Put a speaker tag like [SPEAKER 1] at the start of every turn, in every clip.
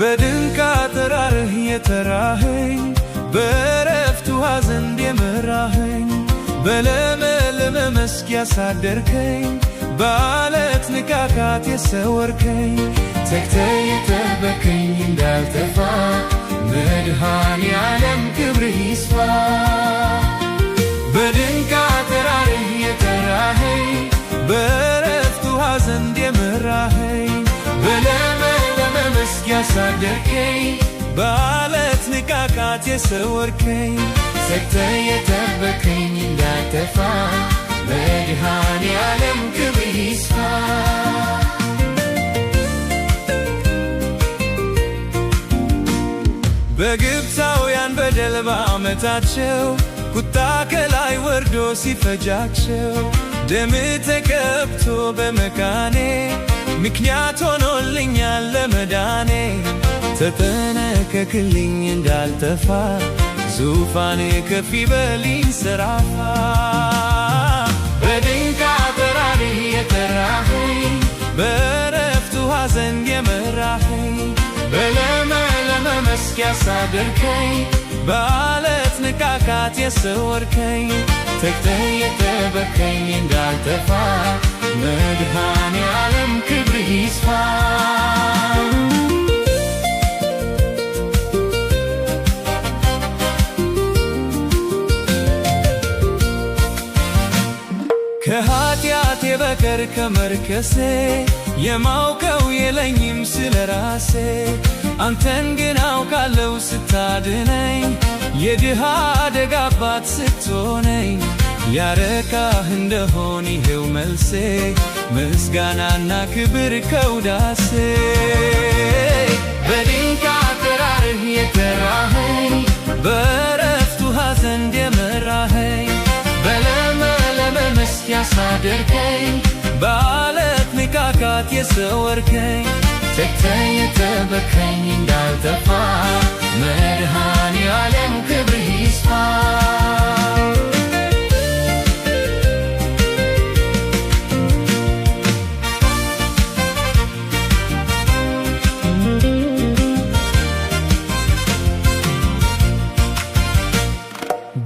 [SPEAKER 1] በድንቅ አጠራርህ የተራኸኝ በዕረፍት ውኃ ዘንድ የመራኸኝ በለመለመ መስክ ያሳደርከኝ በዓለት ንቃቃት የሰወርከኝ ተግተህ የጠበቅከኝ እንዳልጠፋ መድኃኔዓለም ክብርህ ይስፋ። በድንቅ አጠራርህ የጠራኸኝ በዕረፍት ውኃ ዘንድ የመራኸኝ በለመለመ መስክ ያሳደርከኝ በዓለት ንቃቃት የሰወርከኝ ተግተህ የጠበቅከኝ እንዳልጠፋ መድኃኔዓለም ክብርህ ይስፋ። በግብፃውያን በደል በዓመታቸው ቁጣ ከላይ ወርዶ ሲፈጃቸው ደምህ ተቀብቶ በመካኔ ምክንያት ሆኖልኛል ለመዳኔ ተጠነቀቅልኝ እንዳልጠፋ ዙፋንህ ከፍ ይበል ይንሰራፋ። በድንቅ አጠራርህ የጠራኸኝ በዕረፍት ውኃ ዘንድ የመራኸኝ በለመለመ መስክ ያሳደርከኝ በዓለት ንቃቃት የሰወርከኝ ተግተህ የጠበቅከኝ እንዳልጠፋ መድኃኔዓለም ክብርህ ይስፋ። ከኃጢአቴ በቀር ከመርከሴ የማውቀው የለኝም ስለ ራሴ አንተን ግን አውቃለሁ ስታድነኝ የድሃ አደግ አባት ስትሆነኝ ያረካህ እንደሆን ይሄው መልሴ ምስጋናና ክብር ከውዳሴ። በድንቅ አጠራርህ የጠራኸኝ በዕረፍት ውኃ ዘንድ የመራኸኝ በለመለመ መስክ ያሳደርከኝ በዓለት ንቃቃት የሰወርከኝ ተግተህ የጠበቅከኝ እንዳልጠፋ መድኃኔዓለም ክብርህ ይስፋ።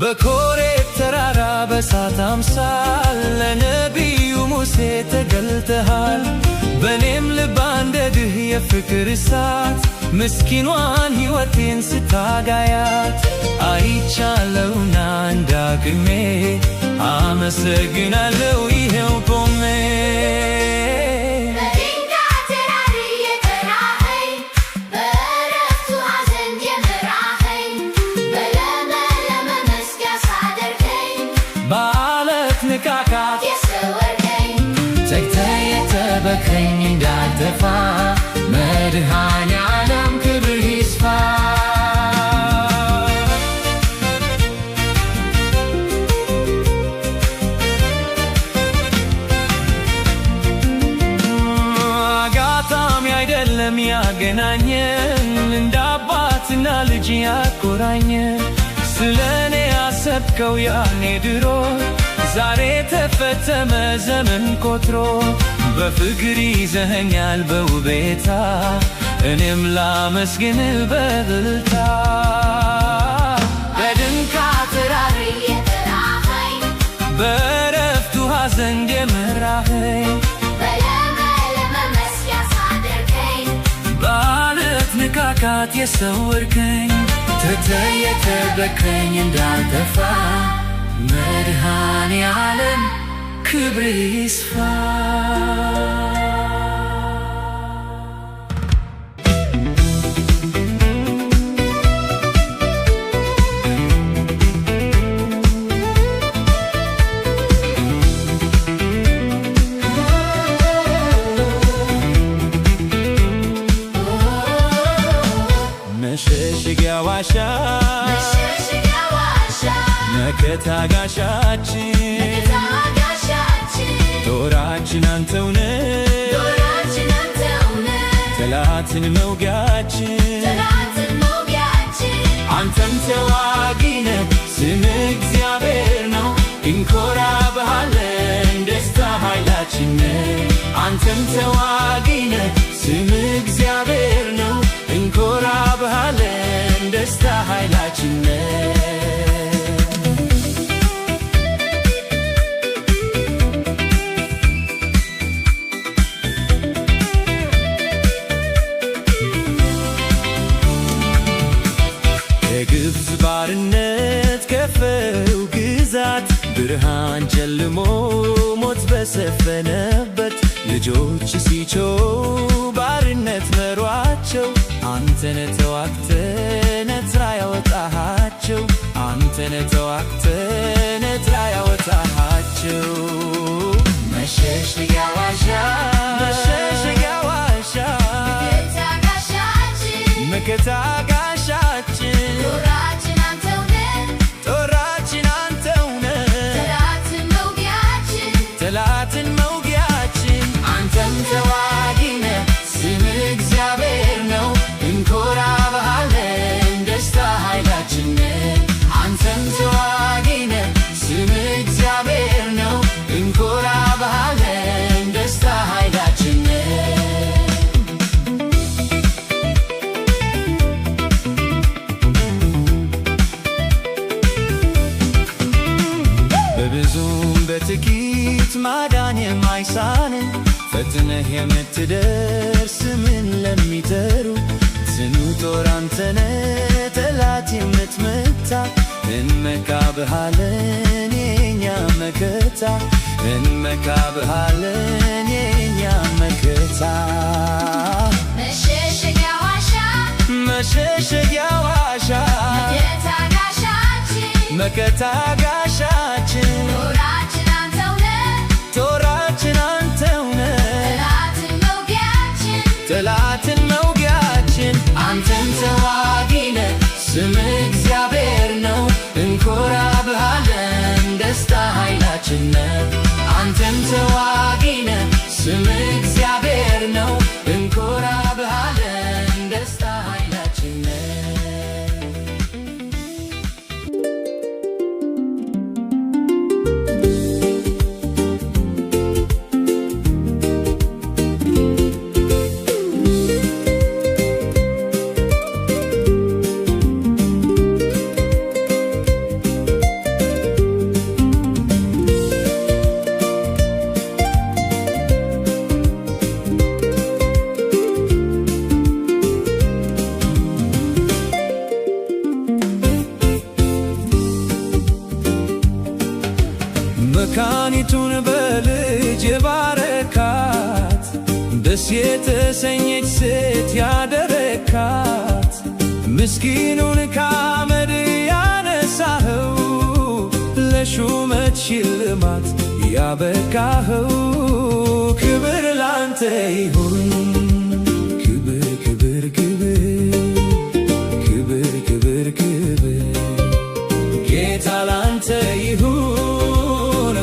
[SPEAKER 1] በኮሬብ ተራራ በእሳት አምሳል ለነቢዩ ሙሴ ተገልጠሃል። በኔም ልብ አንደድህ የፍቅር እሳት ምስኪኗን ሕይወቴን ስታጋያት አይቻለሁና እንዳቅሜ አመሰግናለሁ ይሄው ቆሜ። በዓለት ንቃቃት የሰወርከኝ ተግተህ የጠበቅከኝ እንዳልጠፋ መድኃኔዓለም ክብርህ ይስፋ። አጋጣሚ አይደለም ያገናኘን እንደ አባትና ልጅ ያቆራኘን ስለኔ ያሰብከው ያኔ ድሮ ዛሬ ተፈጸመ ዘመን ቆጥሮ በፍቅር ይዘኸኛል በውቤታ እኔም ላመስግንህ በእልልታ። በድንቅ አጠራርህ የጠራኸኝ በዕረፍት ውኃ ዘንድ የመራኸኝ በለመለመ መስክ ያሳደርከኝ በዓለት ንቃቃት የሰወርከኝ ተግተህ የጠበቅከኝ እንዳልጠፋ መድኃኔዓለም ክብርህ ይስፋ። መሸሸጊያ ዋሻ መከታ ጋሻችን ጦራችን አንተው ነህ ጠላትን መውጊያችን አንተም ተዋጊ ነህ ስምህ እግዚአብሔር ነው እንኮራብሃለን ደስታ ኃይላችን ነህ። አንተም ተዋጊ ነህ ስምህ እግዚአብሔር ነው እንኮራብሃለን ኃይላችን ከግብፅ ባርነት ከፈው ግዛት ብርሃን ጨልሞ ሞት በሰፈነበት ልጆች ሲጮሁ ባርነት መሯቸው አንተነ ተዋግተ ነፃ ያወጣሃቸው አንተነ ተዋግተ ነፃ ያወጣሃቸው መሸሸጊያ ዋሻ መሸሸጊያ ዋሻ መከታ ጋሻችን ጦራችን አንተው ነህ ጦራችን አንተው ነህ ጠላትን መውጊያችን አንተም ተዋጊ ነህ ስምህ እግዚአብሔር ነው እንኮራብሃለን ደስታ ኃይላችን አንተም ተዋጊ ነህ ስምህ እግዚአብሔር ነው እንኮራብሃለን ደስታ ኃይላችን በብዙም በጥቂት ማዳን የማይሳን ፈጥነህ የምትደርስ ምን ለሚጠሩ ጽኑ ጦር አንተነ ጠላት የምትመታ እንመካብሃለን የኛ መከታ እንመካብሃለን የኛ መከታ መሸሸጊያ ዋሻ መሸሸጊያ ዋሻ መከታ ጋሻችን ጦራችን አንተው ነህ ጦራችን አንተው ነህ ጠላትን መውጊያችን አንተም ተዋጊ ነህ ስምህ እግዚአብሔር ነው እንኮራብሃለን ደስታ ኃይላችን አንተም ተዋጊ ነህ ስምህ እግዚአብሔር ነው እንኮራብሃለን ደስታ ኃይላችን መካኒቱን በልጅ የባረካት ደስ የተሰኘች ሴት ያደረካት ምስኪኑን ከአመድ ያነሳኸው ለሹመት ሽልማት ያበቃኸው ክብር ላንተ ይሁን ክብር ክብር ክብር ክብር ክብር ክብር ጌታ ላንተ ይሁን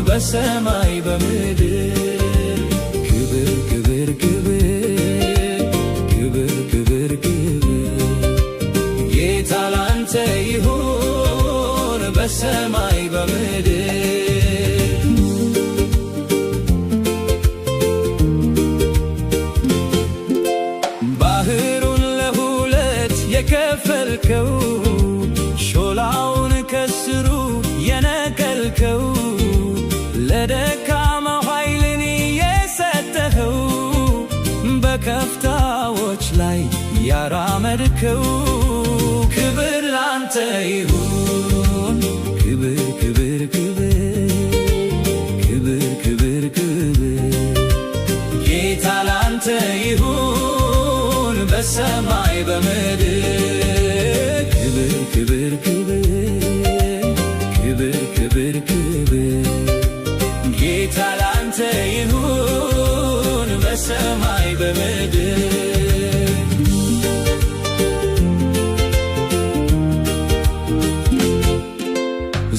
[SPEAKER 1] በሰማይ በምድር ክብር ክብር ክብር ክብር ክብር ክብር ጌታ ላንተ ይሁን በሰማይ በምድር ባህሩን ለሁለት የከፈልከው ሾላውን ከስሩ የነቀልከው ለደካማው ኃይልን የሰጠኸው በከፍታዎች ላይ ያራመድከው ክብር ላንተ ይሁን ክብር ክብር ክብር ክብር ክብር ክብር ጌታ ላንተ ይሁን በሰማይ በምድር ክብር ክብር ክብር ክብር ክብር ክብር ጌታ ላንተ ይሁን በሰማይ በምድር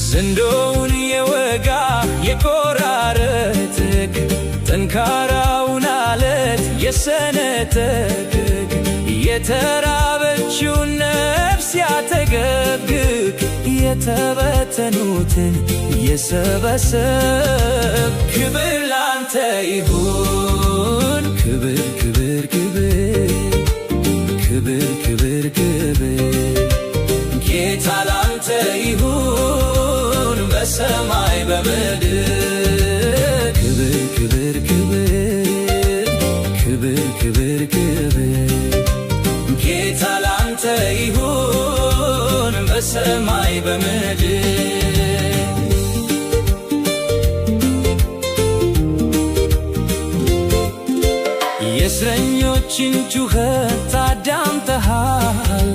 [SPEAKER 1] ዘንዶውን የወጋ የቆራረጥክ ጠንካራውን አለት የሰነጠቅክ የተራበችውን ነፍስ ያተገብክ የተበተኑትን የሰበሰብ ክብር ላንተ ይሁን ክብር ክብር ክብር ክብር ክብር ክብር ጌታ ላንተ ይሁን በሰማይ በምድር ክብር ክብር ክብር ክብር ክብር ጌታ ላንተ ይሁን በሰማይ በምድር የእስረኞችን ጩኸት አዳምጠሃል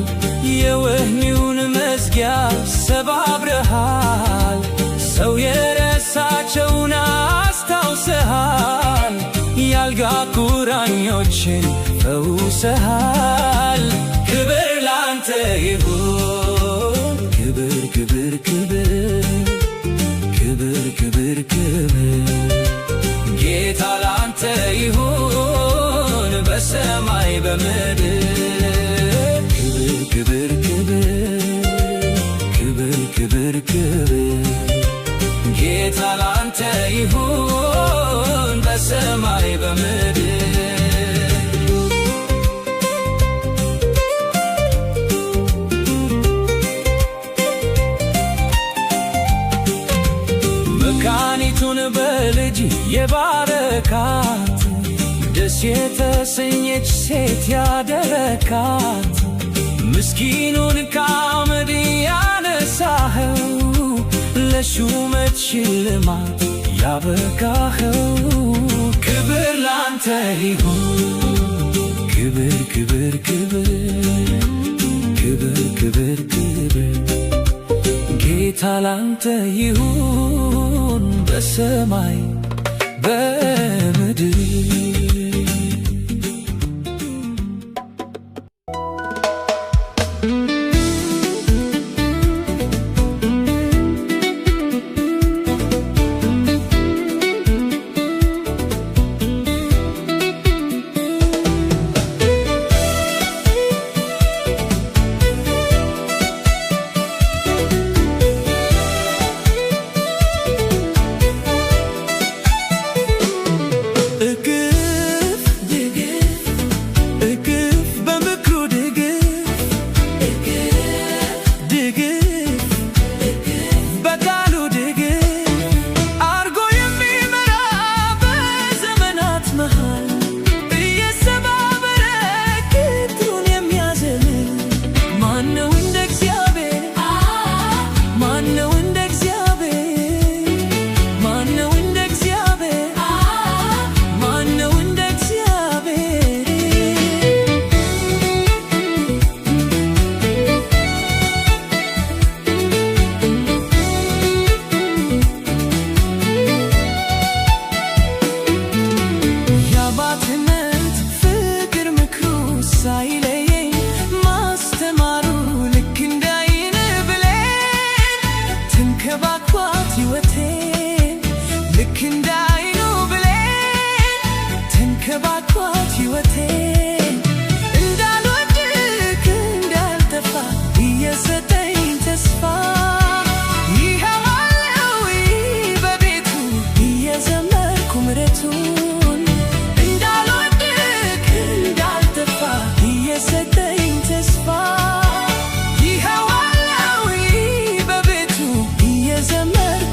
[SPEAKER 1] የወህኒውን መዝጊያ ሰባብረሃል ሰው የረሳቸውን አስታውሰሃል ያልጋ ቁራኞችን ፈውሰሃል ክብር ላንተ ይሁን ክብር ክብር ክብር ክብር ክብር ክብር ጌታ ላንተ ይሁን በሰማይ በምድር ክብር ክብር ክብር ክብር ክብር ጌታ ላንተ ይሁን በሰማይ በምድር መካኒቱን በልጅ የባረካት ደስ የተሰኘች ሴት ያደረካት ምስኪኑን ከአመድ ያነሳኸው ለሹመት ሽልማት ያበቃኸው ክብር ላንተ ይሁን ክብር ክብር ክብር ክብር ክብር ክብር ጌታ ላንተ ይሁን በሰማይ በምድር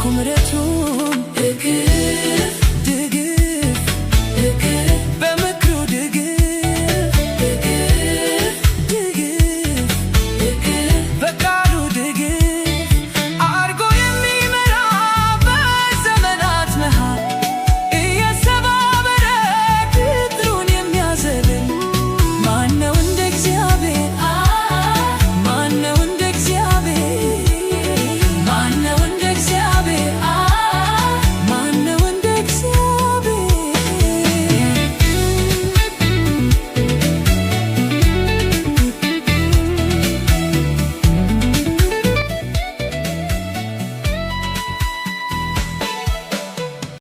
[SPEAKER 2] ምሕረቱ